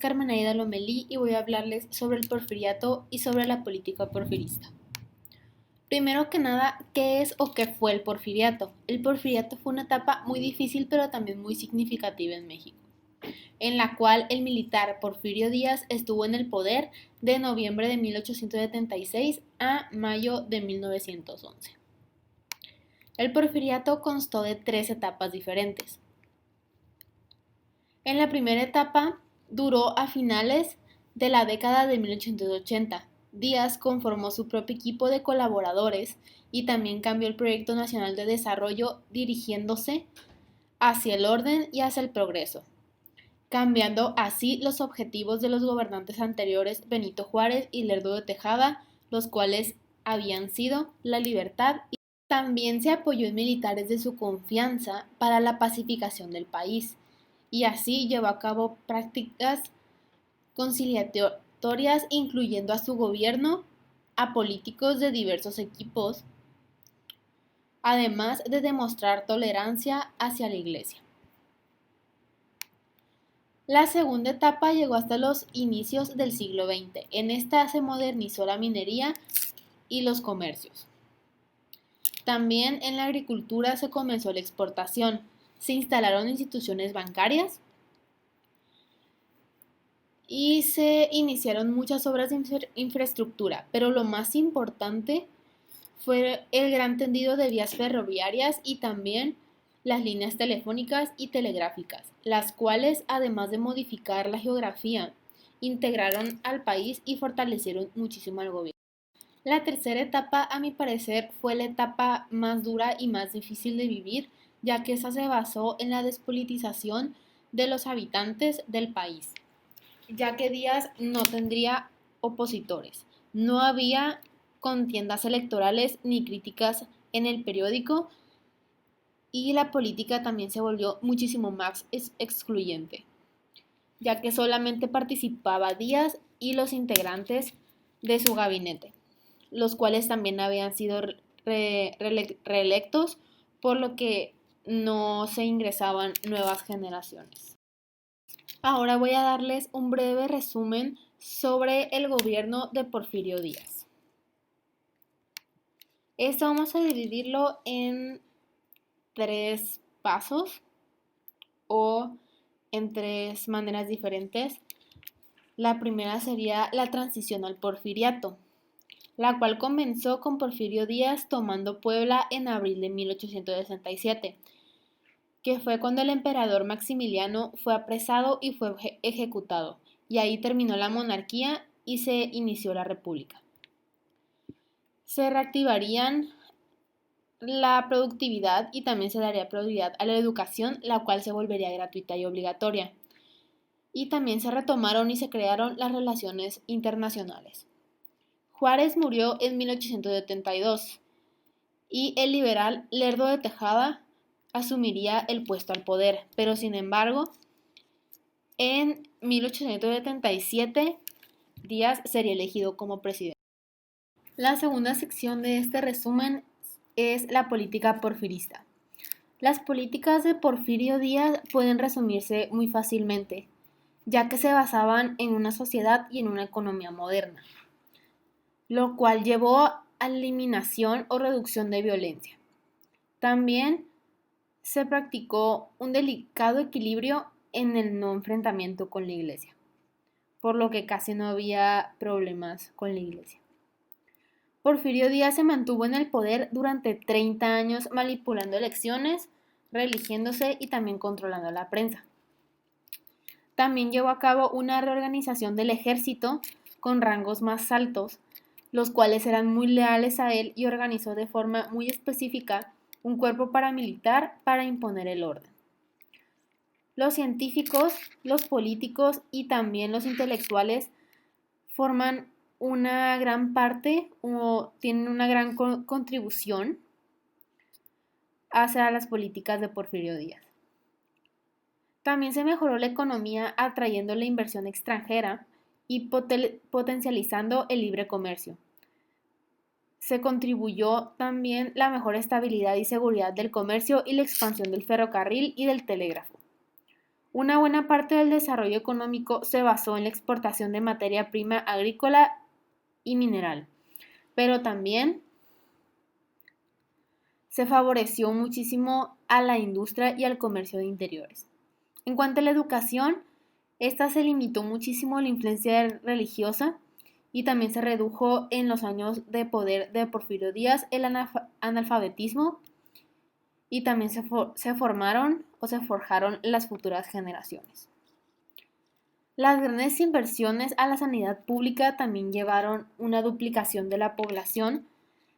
Carmen Aida Lomelí y voy a hablarles sobre el porfiriato y sobre la política porfirista. Primero que nada, ¿qué es o qué fue el porfiriato? El porfiriato fue una etapa muy difícil pero también muy significativa en México, en la cual el militar Porfirio Díaz estuvo en el poder de noviembre de 1876 a mayo de 1911. El porfiriato constó de 3 etapas diferentes. En la primera etapa duró a finales de la década de 1880. Díaz conformó su propio equipo de colaboradores y también cambió el Proyecto Nacional de Desarrollo dirigiéndose hacia el orden y hacia el progreso, cambiando así los objetivos de los gobernantes anteriores Benito Juárez y Lerdo de Tejada, los cuales habían sido la libertad. También se apoyó en militares de su confianza para la pacificación del país y así llevó a cabo prácticas conciliatorias incluyendo a su gobierno, a políticos de diversos equipos, además de demostrar tolerancia hacia la Iglesia. La segunda etapa llegó hasta los inicios del siglo XX. En esta se modernizó la minería y los comercios. También en la agricultura se comenzó la exportación, se instalaron instituciones bancarias y se iniciaron muchas obras de infraestructura, pero lo más importante fue el gran tendido de vías ferroviarias y también las líneas telefónicas y telegráficas, las cuales, además de modificar la geografía, integraron al país y fortalecieron muchísimo al gobierno. La tercera etapa, a mi parecer, fue la etapa más dura y más difícil de vivir, ya que esa se basó en la despolitización de los habitantes del país, ya que Díaz no tendría opositores. No había contiendas electorales ni críticas en el periódico y la política también se volvió muchísimo más excluyente, ya que solamente participaba Díaz y los integrantes de su gabinete, los cuales también habían sido reelectos, por lo que no se ingresaban nuevas generaciones. Ahora voy a darles un breve resumen sobre el gobierno de Porfirio Díaz. Esto vamos a dividirlo en 3 pasos o en 3 maneras diferentes. La primera sería la transición al porfiriato, la cual comenzó con Porfirio Díaz tomando Puebla en abril de 1867, que fue cuando el emperador Maximiliano fue apresado y fue ejecutado, y ahí terminó la monarquía y se inició la república. Se reactivarían la productividad y también se daría prioridad a la educación, la cual se volvería gratuita y obligatoria. Y también se retomaron y se crearon las relaciones internacionales. Juárez murió en 1872 y el liberal Lerdo de Tejada asumiría el puesto al poder, pero sin embargo, en 1877 Díaz sería elegido como presidente. La segunda sección de este resumen es la política porfirista. Las políticas de Porfirio Díaz pueden resumirse muy fácilmente, ya que se basaban en una sociedad y en una economía moderna, lo cual llevó a la eliminación o reducción de violencia. También se practicó un delicado equilibrio en el no enfrentamiento con la Iglesia, por lo que casi no había problemas con la Iglesia. Porfirio Díaz se mantuvo en el poder durante 30 años manipulando elecciones, reeligiéndose y también controlando la prensa. También llevó a cabo una reorganización del ejército con rangos más altos, los cuales eran muy leales a él, y organizó de forma muy específica un cuerpo paramilitar para imponer el orden. Los científicos, los políticos y también los intelectuales forman una gran parte o tienen una gran contribución hacia las políticas de Porfirio Díaz. También se mejoró la economía atrayendo la inversión extranjera y potencializando el libre comercio. Se contribuyó también la mejor estabilidad y seguridad del comercio y la expansión del ferrocarril y del telégrafo. Una buena parte del desarrollo económico se basó en la exportación de materia prima agrícola y mineral, pero también se favoreció muchísimo a la industria y al comercio de interiores. En cuanto a la educación, esta se limitó muchísimo a la influencia religiosa y también se redujo en los años de poder de Porfirio Díaz el analfabetismo y también se formaron o se forjaron las futuras generaciones. Las grandes inversiones a la sanidad pública también llevaron una duplicación de la población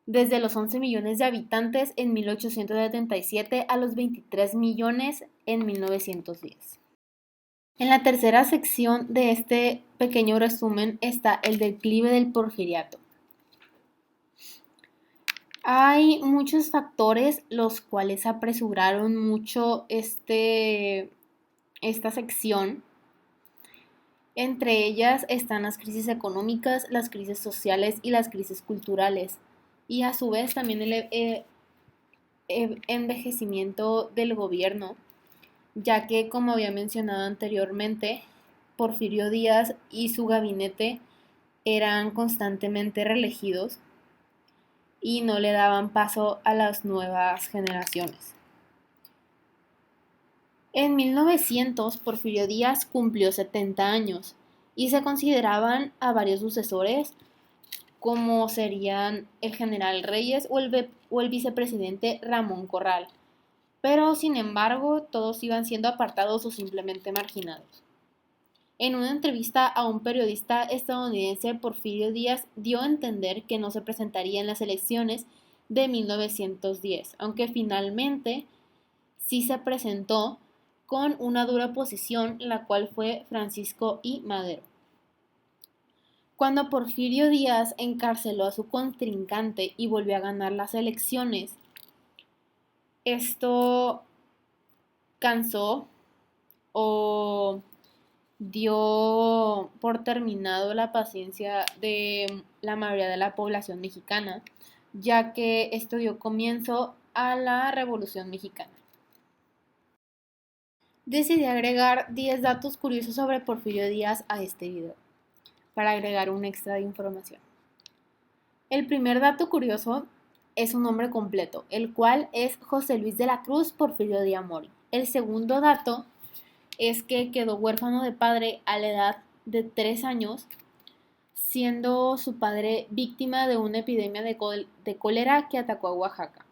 desde los 11 millones de habitantes en 1877 a los 23 millones en 1910. En la tercera sección de este pequeño resumen está el declive del porfiriato. Hay muchos factores los cuales apresuraron mucho esta sección. Entre ellas están las crisis económicas, las crisis sociales y las crisis culturales. Y a su vez también el envejecimiento del gobierno, ya que, como había mencionado anteriormente, Porfirio Díaz y su gabinete eran constantemente reelegidos y no le daban paso a las nuevas generaciones. En 1900, Porfirio Díaz cumplió 70 años y se consideraban a varios sucesores como serían el general Reyes o el vicepresidente Ramón Corral, pero sin embargo todos iban siendo apartados o simplemente marginados. En una entrevista a un periodista estadounidense, Porfirio Díaz dio a entender que no se presentaría en las elecciones de 1910, aunque finalmente sí se presentó con una dura oposición, la cual fue Francisco I. Madero. Cuando Porfirio Díaz encarceló a su contrincante y volvió a ganar las elecciones, esto cansó o dio por terminado la paciencia de la mayoría de la población mexicana, ya que esto dio comienzo a la Revolución Mexicana. Decidí agregar 10 datos curiosos sobre Porfirio Díaz a este video, para agregar un extra de información. El primer dato curioso es su nombre completo, el cual es José Luis de la Cruz Porfirio Díaz Mori. El segundo dato es que quedó huérfano de padre a la edad de 3 años, siendo su padre víctima de una epidemia de cólera que atacó a Oaxaca.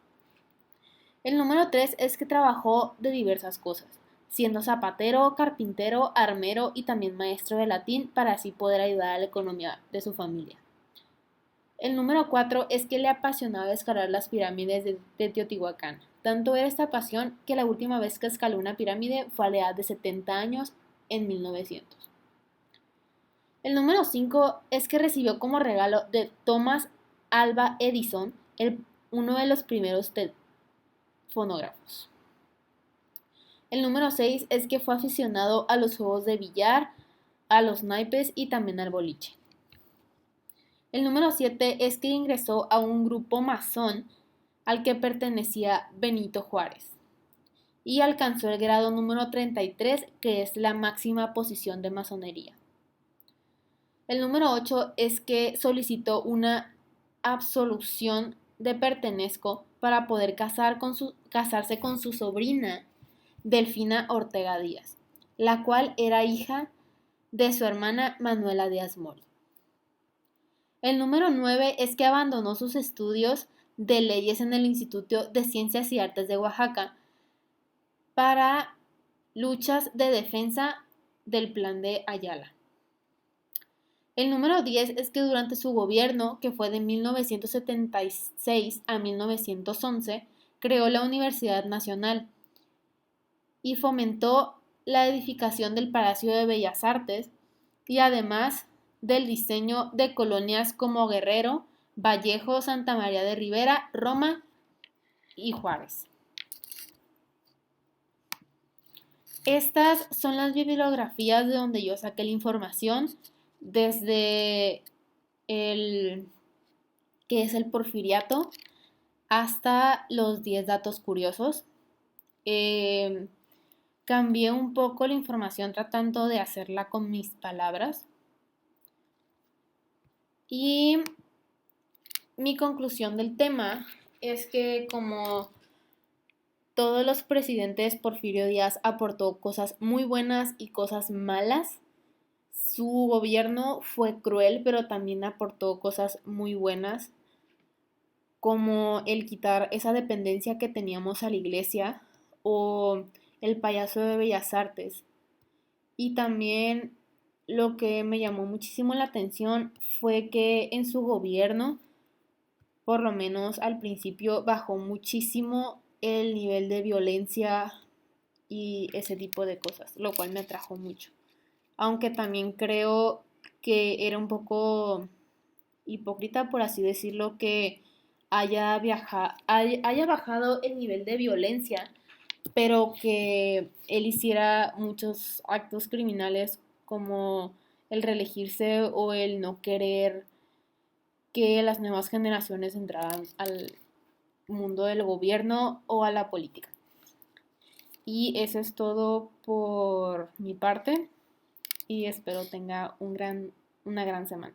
El número 3 es que trabajó de diversas cosas, siendo zapatero, carpintero, armero y también maestro de latín para así poder ayudar a la economía de su familia. El número 4 es que le apasionaba escalar las pirámides de Teotihuacán. Tanto era esta pasión que la última vez que escaló una pirámide fue a la edad de 70 años en 1900. El número 5 es que recibió como regalo de Thomas Alva Edison uno de los primeros fonógrafos. El número 6 es que fue aficionado a los juegos de billar, a los naipes y también al boliche. El número 7 es que ingresó a un grupo masón al que pertenecía Benito Juárez y alcanzó el grado número 33, que es la máxima posición de masonería. El número 8 es que solicitó una absolución de pertenezco para poder casarse con su sobrina Delfina Ortega Díaz, la cual era hija de su hermana Manuela Díaz Mori. El número 9 es que abandonó sus estudios de leyes en el Instituto de Ciencias y Artes de Oaxaca para luchas de defensa del Plan de Ayala. El número 10 es que durante su gobierno, que fue de 1976 a 1911, creó la Universidad Nacional y fomentó la edificación del Palacio de Bellas Artes y además del diseño de colonias como Guerrero, Vallejo, Santa María de Ribera, Roma y Juárez. Estas son las bibliografías de donde yo saqué la información, desde el que es el porfiriato hasta los 10 datos curiosos. cambié un poco la información tratando de hacerla con mis palabras. Y mi conclusión del tema es que como todos los presidentes, Porfirio Díaz aportó cosas muy buenas y cosas malas. Su gobierno fue cruel, pero también aportó cosas muy buenas, como el quitar esa dependencia que teníamos a la iglesia o el payaso de Bellas Artes. Y también lo que me llamó muchísimo la atención fue que en su gobierno, por lo menos al principio, bajó muchísimo el nivel de violencia y ese tipo de cosas, lo cual me atrajo mucho. Aunque también creo que era un poco hipócrita, por así decirlo, que haya bajado el nivel de violencia, pero que él hiciera muchos actos criminales como el reelegirse o el no querer que las nuevas generaciones entraran al mundo del gobierno o a la política. Y eso es todo por mi parte y espero tenga una gran semana.